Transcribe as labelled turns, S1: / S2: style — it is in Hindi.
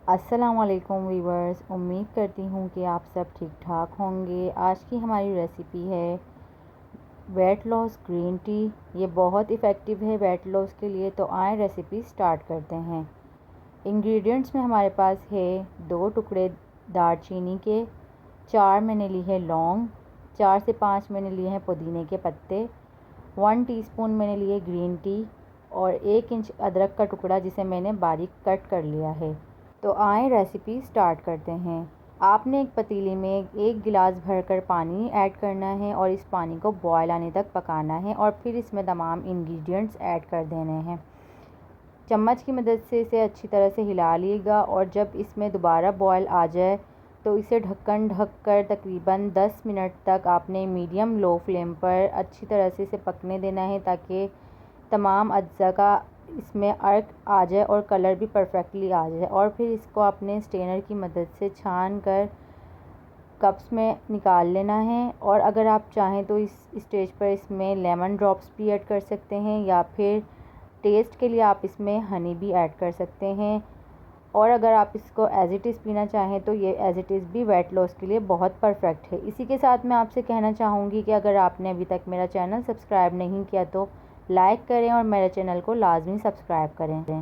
S1: अस्सलाम वालेकुम वीवर्स, उम्मीद करती हूँ कि आप सब ठीक ठाक होंगे। आज की हमारी रेसिपी है वेट लॉस ग्रीन टी। ये बहुत इफ़ेक्टिव है वेट लॉस के लिए। तो आए रेसिपी स्टार्ट करते हैं। इंग्रेडिएंट्स में हमारे पास है 2 टुकड़े दालचीनी के, 4 मैंने ली है लौंग, 4 से 5 मैंने लिए हैं पुदीने के पत्ते, 1 टीस्पून मैंने लिए ग्रीन टी और 1 इंच अदरक का टुकड़ा जिसे मैंने बारीक कट कर लिया है। तो आए रेसिपी स्टार्ट करते हैं। आपने एक पतीली में 1 गिलास भरकर पानी ऐड करना है और इस पानी को बॉयल आने तक पकाना है और फिर इसमें तमाम इंग्रेडिएंट्स ऐड कर देने हैं। चम्मच की मदद से इसे अच्छी तरह से हिला लीजिएगा और जब इसमें दोबारा बॉयल आ जाए तो इसे ढक्कन ढककर तकरीबन 10 मिनट तक आपने मीडियम लो फ्लेम पर अच्छी तरह से इसे पकने देना है ताकि तमाम अज्जा का इसमें अर्क आ जाए और कलर भी परफेक्टली आ जाए। और फिर इसको अपने स्ट्रेनर की मदद से छान कर कप्स में निकाल लेना है। और अगर आप चाहें तो इस स्टेज पर इसमें लेमन ड्रॉप्स भी ऐड कर सकते हैं या फिर टेस्ट के लिए आप इसमें हनी भी ऐड कर सकते हैं। और अगर आप इसको एज़ इट इज़ पीना चाहें तो ये एज़ इट इज़ भी वेट लॉस के लिए बहुत परफेक्ट है। इसी के साथ मैं आपसे कहना चाहूँगी कि अगर आपने अभी तक मेरा चैनल सब्सक्राइब नहीं किया तो लाइक करें और मेरे चैनल को लाजमी सब्सक्राइब करें।